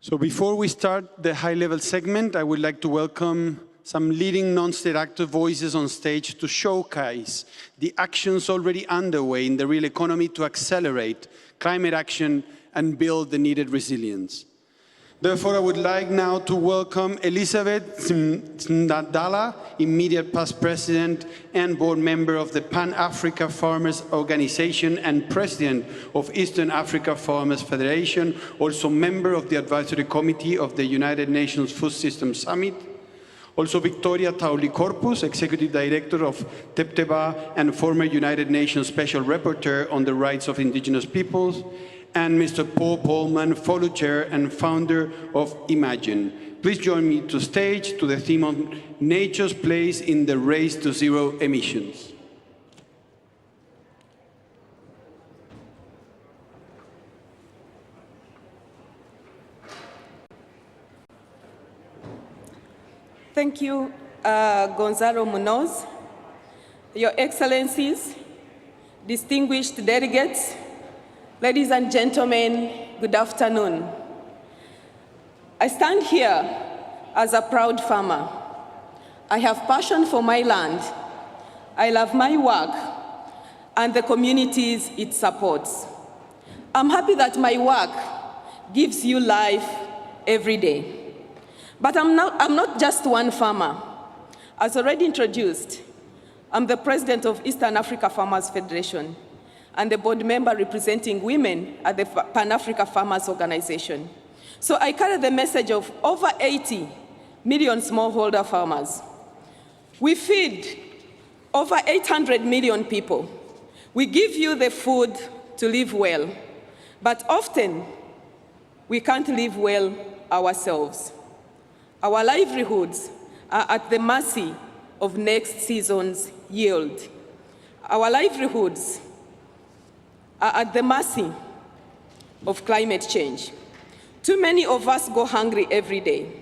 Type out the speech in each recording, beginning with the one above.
So before we start the high-level segment, I would like to welcome some leading non-state actor voices on stage to showcase the actions already underway in the real economy to accelerate climate action and build the needed resilience. Therefore, I would like now to welcome Elizabeth Ndadala, immediate past president and board member of the Pan-Africa Farmers Organization and president of Eastern Africa Farmers Federation, also member of the advisory committee of the United Nations Food Systems Summit. Also Victoria Tauli-Corpus, executive director of Tepteba and former United Nations Special Rapporteur on the Rights of Indigenous Peoples. And Mr. Paul Polman, fellow chair and founder of Imagine. Please join me to stage to the theme of nature's place in the race to zero emissions. Thank you, Gonzalo Munoz, Your Excellencies, distinguished delegates, ladies and gentlemen, good afternoon. I stand here as a proud farmer. I have passion for my land. I love my work and the communities it supports. I'm happy that my work gives you life every day. But I'm not just one farmer. As already introduced, I'm the president of Eastern Africa Farmers Federation and the board member representing women at the Pan-Africa Farmers Organization. So I carry the message of over 80 million smallholder farmers. We feed over 800 million people. We give you the food to live well, but often we can't live well ourselves. Our livelihoods are at the mercy of next season's yield. Our livelihoods are at the mercy of climate change. Too many of us go hungry every day.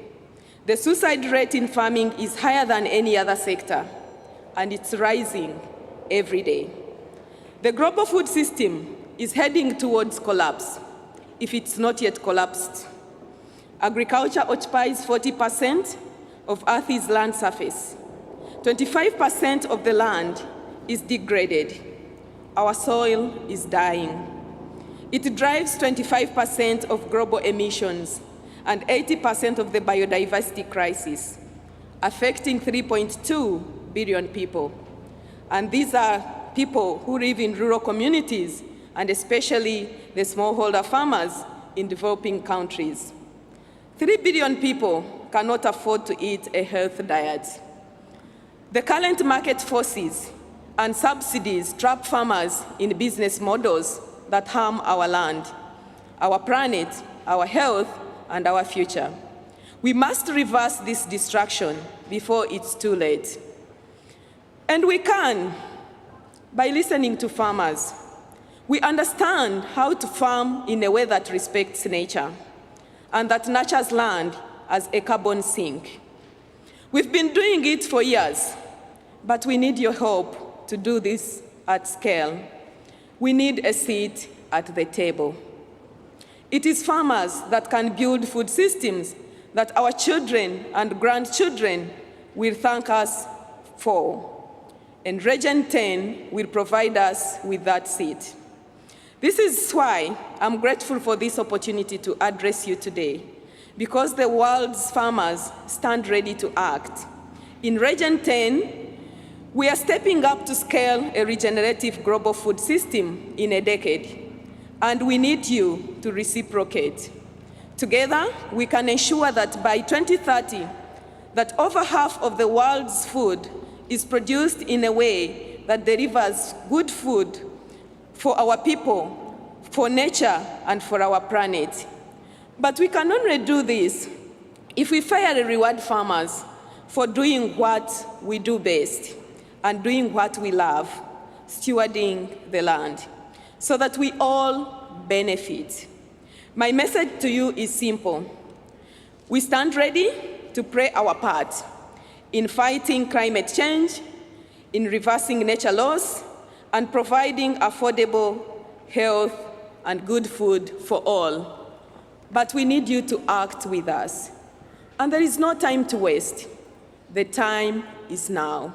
The suicide rate in farming is higher than any other sector, and it's rising every day. The global food system is heading towards collapse, if it's not yet collapsed. Agriculture occupies 40% of Earth's land surface. 25% of the land is degraded. Our soil is dying. It drives 25% of global emissions and 80% of the biodiversity crisis, affecting 3.2 billion people. And these are people who live in rural communities, and especially the smallholder farmers in developing countries. 3 billion people cannot afford to eat a healthy diet. The current market forces and subsidies trap farmers in business models that harm our land, our planet, our health, and our future. We must reverse this destruction before it's too late. And we can, by listening to farmers. We understand how to farm in a way that respects nature and that nurtures land as a carbon sink. We've been doing it for years, but we need your help to do this at scale. We need a seat at the table. It is farmers that can build food systems that our children and grandchildren will thank us for. And Region 10 will provide us with that seat. This is why I'm grateful for this opportunity to address you today, because the world's farmers stand ready to act. In Region 10, we are stepping up to scale a regenerative global food system in a decade, and we need you to reciprocate. Together, we can ensure that by 2030, that over half of the world's food is produced in a way that delivers good food for our people, for nature, and for our planet. But we can only do this if we fairly reward farmers for doing what we do best and doing what we love, stewarding the land, so that we all benefit. My message to you is simple. We stand ready to play our part in fighting climate change, in reversing nature loss, and providing affordable health and good food for all. but we need you to act with us. And there is no time to waste. The time is now.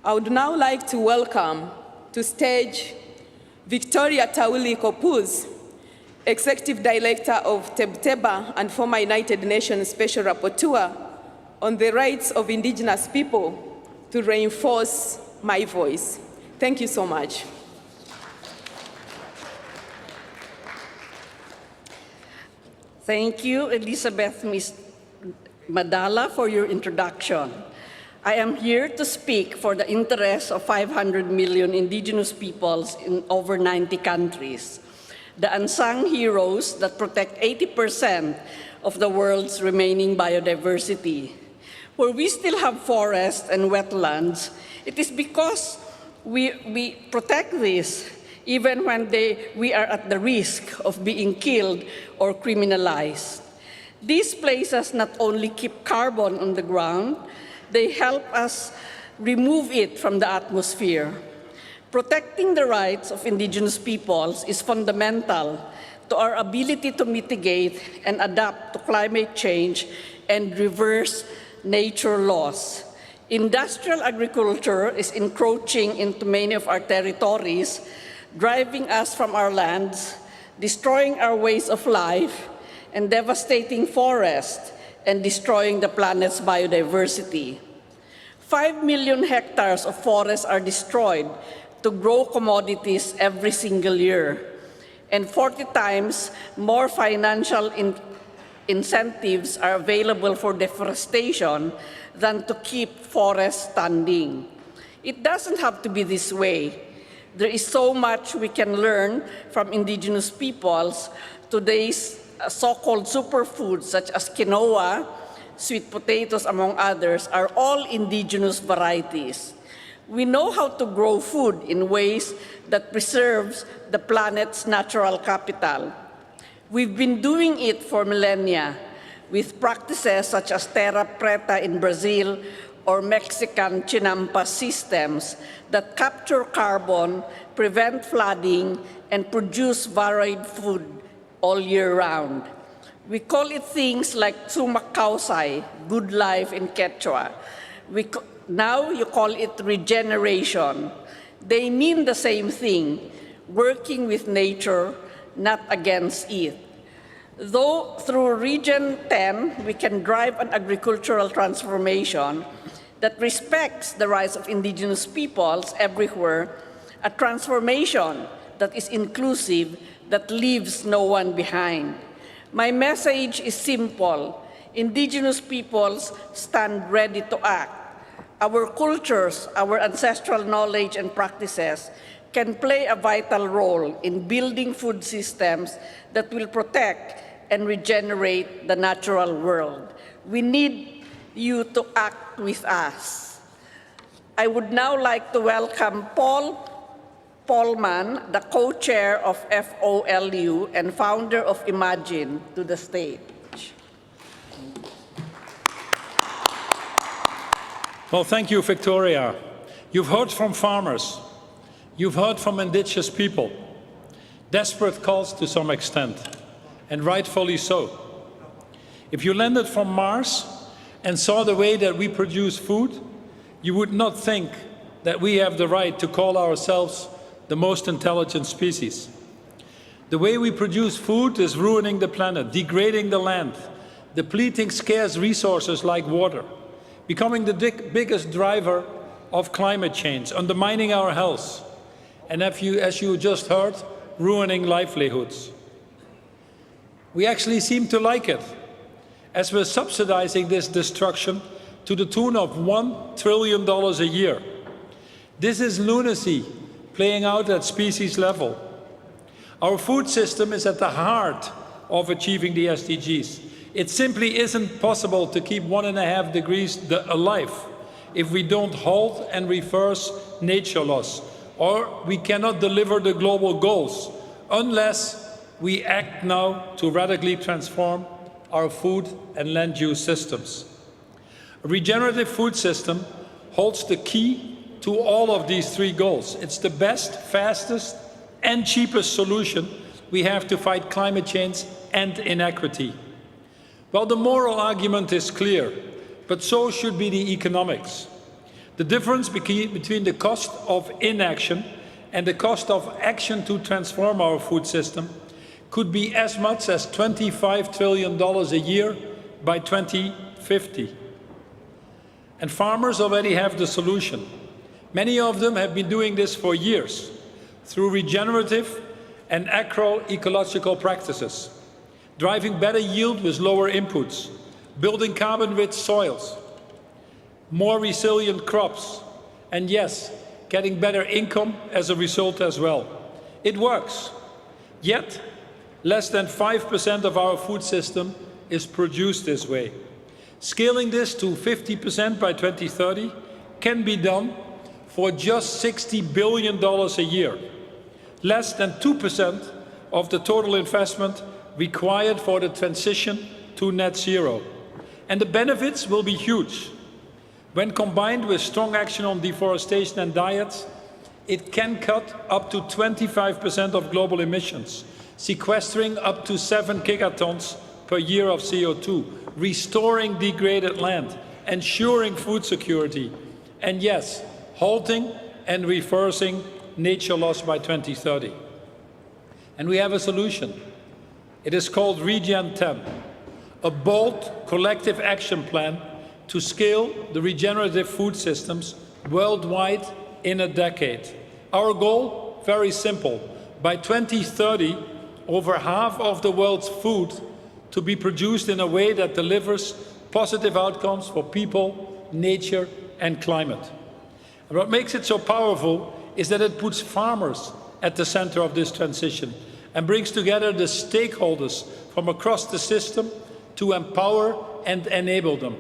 I would now like to welcome to stage Victoria Tauli Kopuz, Executive Director of Tebteba and former United Nations Special Rapporteur on the rights of indigenous people, to reinforce my voice. Thank you so much. Thank you, Elizabeth Madala, for your introduction. I am here to speak for the interests of 500 million indigenous peoples in over 90 countries, the unsung heroes that protect 80% of the world's remaining biodiversity. Where we still have forests and wetlands, it is because we protect this even when we are at the risk of being killed or criminalized. These places not only keep carbon on the ground, they help us remove it from the atmosphere. Protecting the rights of indigenous peoples is fundamental to our ability to mitigate and adapt to climate change and reverse nature laws. Industrial agriculture is encroaching into many of our territories, driving us from our lands, destroying our ways of life, and devastating forests and destroying the planet's biodiversity. 5 million hectares of forests are destroyed to grow commodities every single year, and 40 times more financial incentives are available for deforestation than to keep forests standing. It doesn't have to be this way. There is so much we can learn from indigenous peoples. Today's so-called superfoods such as quinoa, sweet potatoes, among others, are all indigenous varieties. We know how to grow food in ways that preserves the planet's natural capital. We've been doing it for millennia with practices such as terra preta in Brazil or Mexican chinampa systems that capture carbon, prevent flooding, and produce varied food all year round. We call it things like sumak kausay, good life in Quechua. Now you call it regeneration. They mean the same thing, working with nature, not against it. Though through Region 10, we can drive an agricultural transformation that respects the rights of indigenous peoples everywhere, a transformation that is inclusive, that leaves no one behind. My message is simple. Indigenous peoples stand ready to act. Our cultures, our ancestral knowledge and practices can play a vital role in building food systems that will protect and regenerate the natural world. We need you to act with us. I would now like to welcome Paul Polman, the co-chair of FOLU and founder of Imagine, to the stage. Well, thank you, Victoria. You've heard from farmers. You've heard from indigenous people. Desperate calls to some extent, and rightfully so. If you landed from Mars and saw the way that we produce food, you would not think that we have the right to call ourselves the most intelligent species. The way we produce food is ruining the planet, degrading the land, depleting scarce resources like water, becoming the biggest driver of climate change, undermining our health, and as you just heard, ruining livelihoods. We actually seem to like it, as we're subsidizing this destruction to the tune of $1 trillion a year. This is lunacy playing out at species level. Our food system is at the heart of achieving the SDGs. It simply isn't possible to keep 1.5 degrees alive if we don't halt and reverse nature loss, or we cannot deliver the global goals unless we act now to radically transform our food and land use systems. A regenerative food system holds the key to all of these 3 goals. It's the best, fastest, and cheapest solution we have to fight climate change and inequity. Well, the moral argument is clear, but so should be the economics. The difference between the cost of inaction and the cost of action to transform our food system could be as much as $25 trillion a year by 2050. And farmers already have the solution. Many of them have been doing this for years through regenerative and agroecological practices, driving better yield with lower inputs, building carbon-rich soils, more resilient crops, and yes, getting better income as a result as well. It works. Yet, less than 5% of our food system is produced this way. Scaling this to 50% by 2030 can be done for just $60 billion a year, less than 2% of the total investment required for the transition to net zero. And the benefits will be huge. When combined with strong action on deforestation and diets, it can cut up to 25% of global emissions, sequestering up to 7 gigatons per year of CO2, restoring degraded land, ensuring food security, and yes, halting and reversing nature loss by 2030. And we have a solution. It is called Regen 10, a bold collective action plan to scale the regenerative food systems worldwide in a decade. Our goal, very simple. By 2030, over half of the world's food to be produced in a way that delivers positive outcomes for people, nature, and climate. And what makes it so powerful is that it puts farmers at the center of this transition and brings together the stakeholders from across the system to empower and enable them.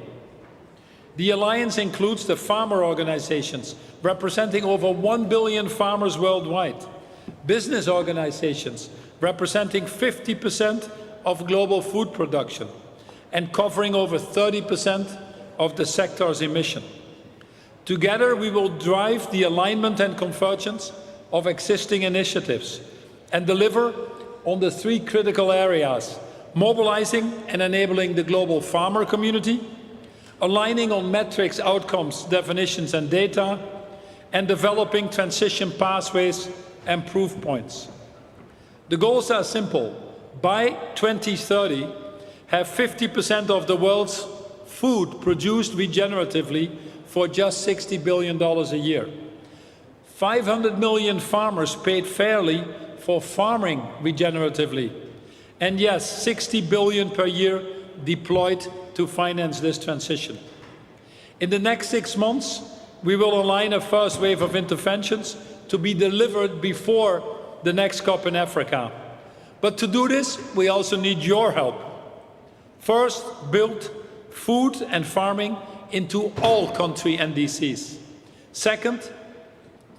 The Alliance includes the farmer organizations, representing over 1 billion farmers worldwide, business organizations, representing 50% of global food production, and covering over 30% of the sector's emission. Together, we will drive the alignment and convergence of existing initiatives and deliver on the 3 critical areas: mobilizing and enabling the global farmer community, aligning on metrics, outcomes, definitions, and data, and developing transition pathways and proof points. The goals are simple. By 2030, have 50% of the world's food produced regeneratively for just $60 billion a year. 500 million farmers paid fairly for farming regeneratively. And yes, 60 billion per year deployed to finance this transition. In the next 6 months, we will align a first wave of interventions to be delivered before the next COP in Africa. But to do this, we also need your help. First, build food and farming into all country NDCs. Second,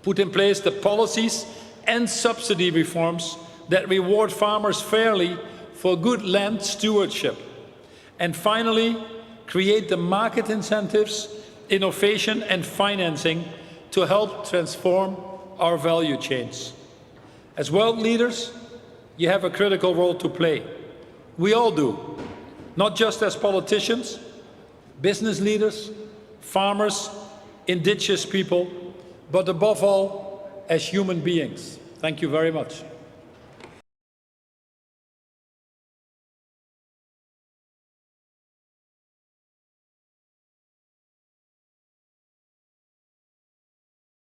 put in place the policies and subsidy reforms that reward farmers fairly for good land stewardship. And finally, create the market incentives, innovation and financing to help transform our value chains. As world leaders, you have a critical role to play. We all do, not just as politicians, business leaders, farmers, indigenous people, but above all, as human beings. Thank you very much.